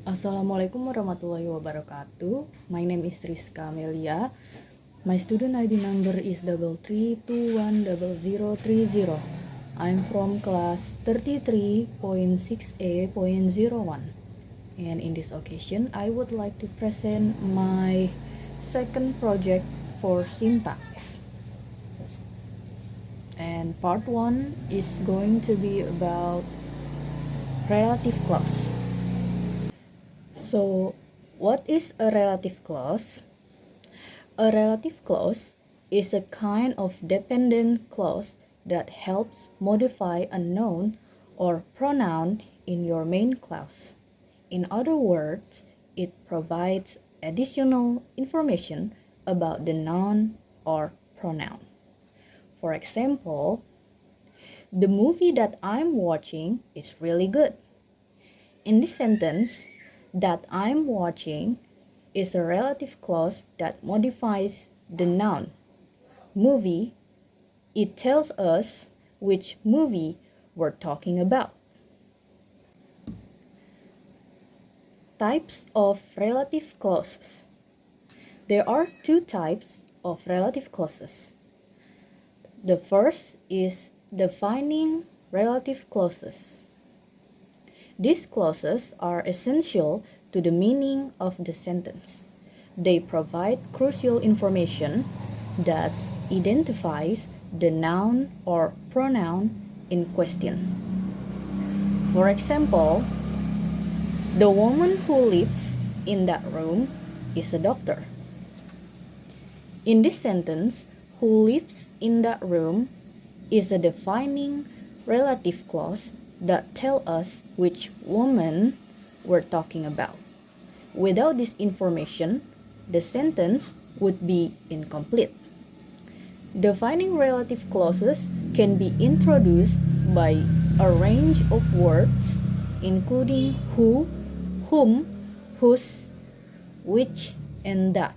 Assalamualaikum warahmatullahi wabarakatuh. My name is Rizka Amelia. My student ID number is 332100030. I'm from class 33.6A.01. And in this occasion, I would like to present my second project for syntax. And part 1 is going to be about relative clause. So, what is a relative clause? A relative clause is a kind of dependent clause that helps modify a noun or pronoun in your main clause. In other words, it provides additional information about the noun or pronoun. For example, the movie that I'm watching is really good. In this sentence, that I'm watching is a relative clause that modifies the noun movie. It tells us which movie we're talking about. Types of relative clauses. There are two types of relative clauses. The first is defining relative clauses. These clauses are essential to the meaning of the sentence. They provide crucial information that identifies the noun or pronoun in question. For example, the woman who lives in that room is a doctor. In this sentence, who lives in that room is a defining relative clause that tell us which woman we're talking about. Without this information, the sentence would be incomplete. Defining relative clauses can be introduced by a range of words, including who, whom, whose, which, and that.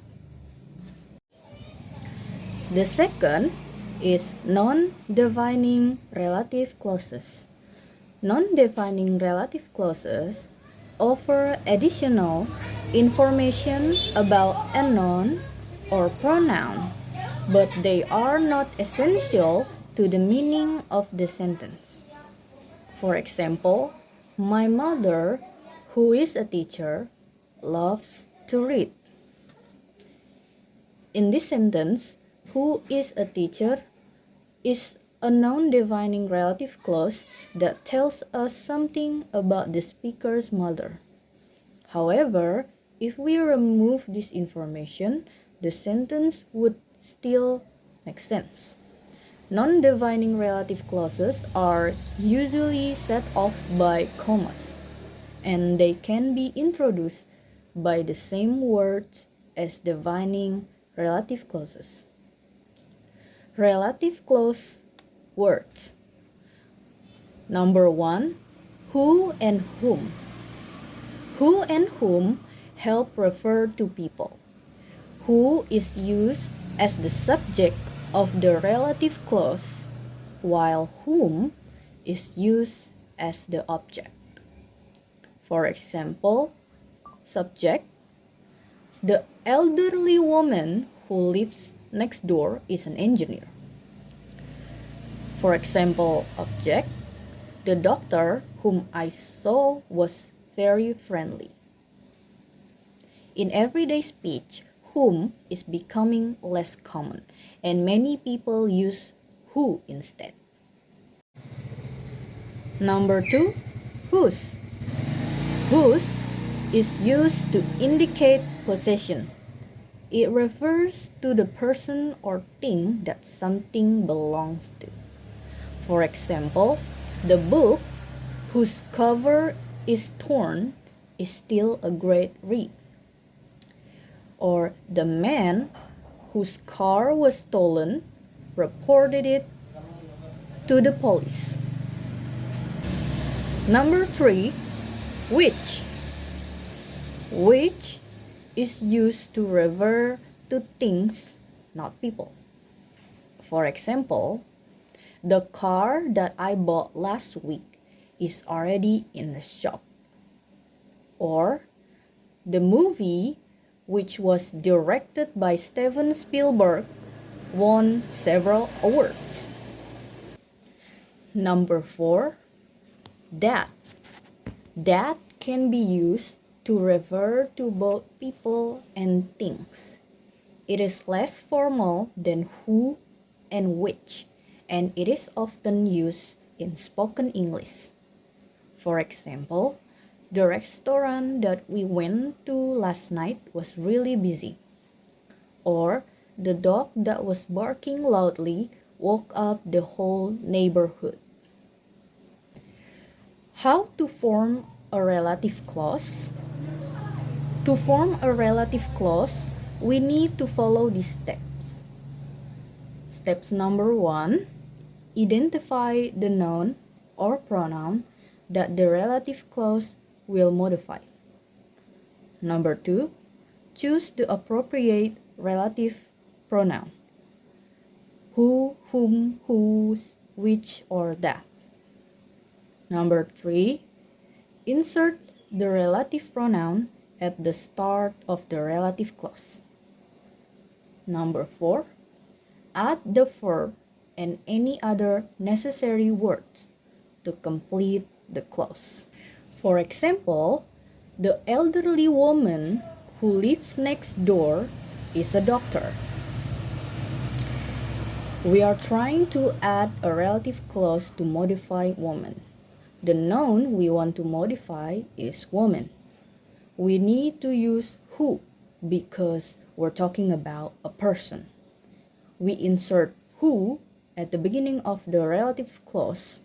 The second is non-defining relative clauses. Non-defining relative clauses offer additional information about a noun or pronoun, but they are not essential to the meaning of the sentence. For example, my mother, who is a teacher, loves to read. In this sentence, who is a teacher is a non-defining relative clause that tells us something about the speaker's mother. However, if we remove this information, the sentence would still make sense. Non-defining relative clauses are usually set off by commas, and they can be introduced by the same words as defining relative clauses. Relative clause words. Number 1, who and whom. Who and whom help refer to people. Who is used as the subject of the relative clause, while whom is used as the object. For example, subject, the elderly woman who lives next door is an engineer. For example, object, the doctor whom I saw was very friendly. In everyday speech, whom is becoming less common, and many people use who instead. Number 2, whose. Whose is used to indicate possession. It refers to the person or thing that something belongs to. For example, the book whose cover is torn is still a great read. Or the man whose car was stolen reported it to the police. Number 3, which. Which is used to refer to things, not people. For example, the car that I bought last week is already in the shop. Or The movie, which was directed by Steven Spielberg, won several awards. Number 4, that. That can be used to refer to both people and things. It is less formal than who and which, and it is often used in spoken English. For example, the restaurant that we went to last night was really busy. Or, the dog that was barking loudly woke up the whole neighborhood. How to form a relative clause? To form a relative clause, we need to follow these steps. Steps number 1, identify the noun or pronoun that the relative clause will modify. Number 2, choose the appropriate relative pronoun. Who, whom, whose, which, or that. Number 3, insert the relative pronoun at the start of the relative clause. Number 4, add the verb and any other necessary words to complete the clause. For example, the elderly woman who lives next door is a doctor. We are trying to add a relative clause to modify woman. The noun we want to modify is woman. We need to use who because we're talking about a person. We insert who at the beginning of the relative clause,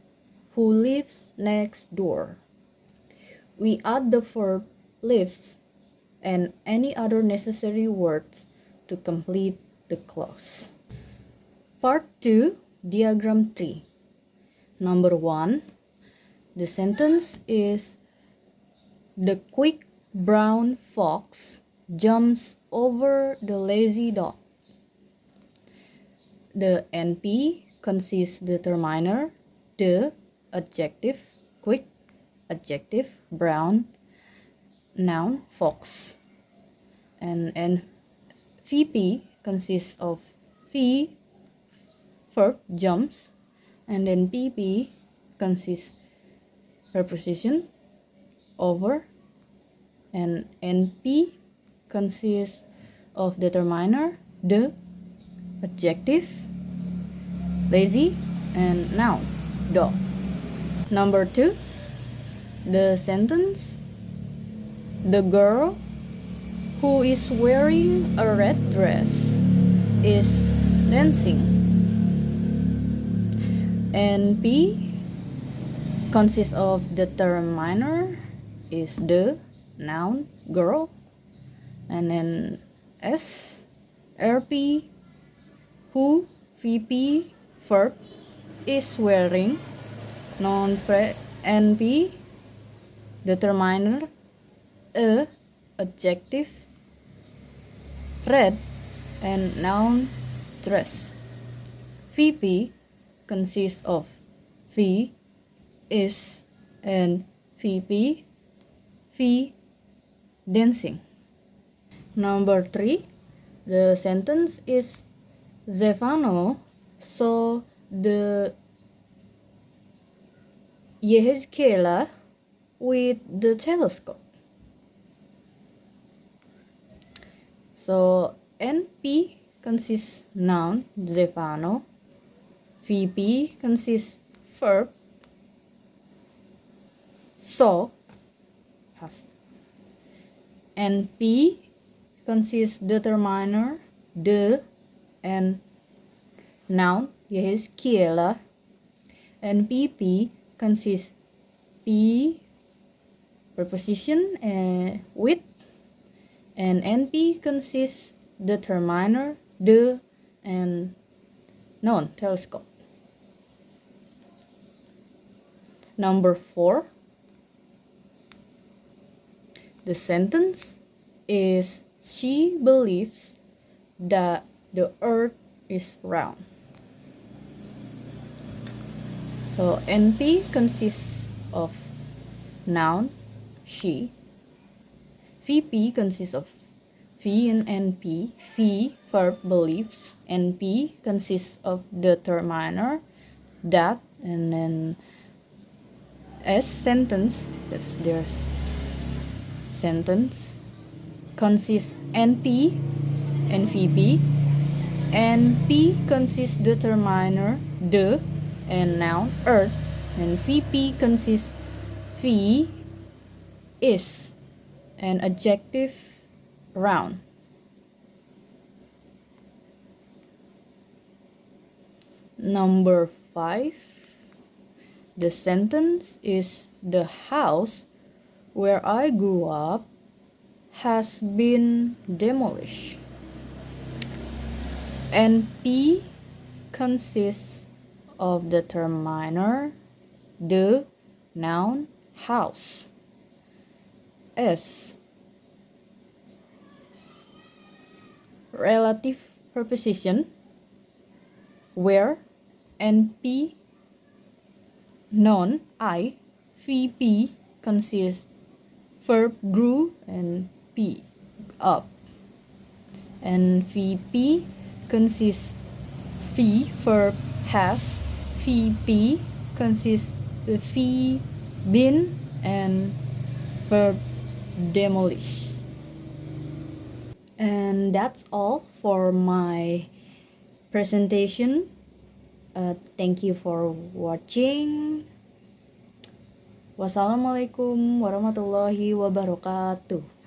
who lives next door. We add the verb lives and any other necessary words to complete the clause. Part 2, Diagram 3. Number 1, the sentence is, the quick brown fox jumps over the lazy dog. The NP consists determiner, the, adjective, quick, adjective, brown, noun, fox. And VP consists of V, verb, jumps, and then PP consists preposition, over, and NP consists of determiner, the, adjective, lazy, and noun, dog. Number 2, the sentence, the girl who is wearing a red dress is dancing. NP consists of determiner, is the, noun, girl, and then S, RP, who, VP, verb, is wearing, NP, determiner, a, adjective, red, and noun, dress. VP consists of V, is, and VP, V, dancing. Number 3, the sentence is, Zefano saw the Yehezkiela with the telescope. So NP consists noun, Zefano. VP consists verb, saw, has. NP consists determiner, the, and noun, Yehezkiela. And PP consists P, preposition, with, and NP consists determiner, the, and noun, telescope. Number 4, the sentence is, she believes that the earth is round. So NP consists of noun, she. VP consists of V and NP. V, verb, beliefs. NP consists of determiner, that, and then S, sentence, because there's sentence, consists NP and VP. NP consists determiner, the, and noun, earth. And VP consists V, is, and adjective, round. Number 5. The sentence is, the house where I grew up has been demolished. NP consists of determiner, the, noun, house. S, relative preposition, where. NP, noun, I. VP consists verb grew and P, up. And VP consists V, verb has. VP consists V, been, and verb demolish. And that's all for my presentation. Thank you for watching. Wassalamualaikum warahmatullahi wabarakatuh.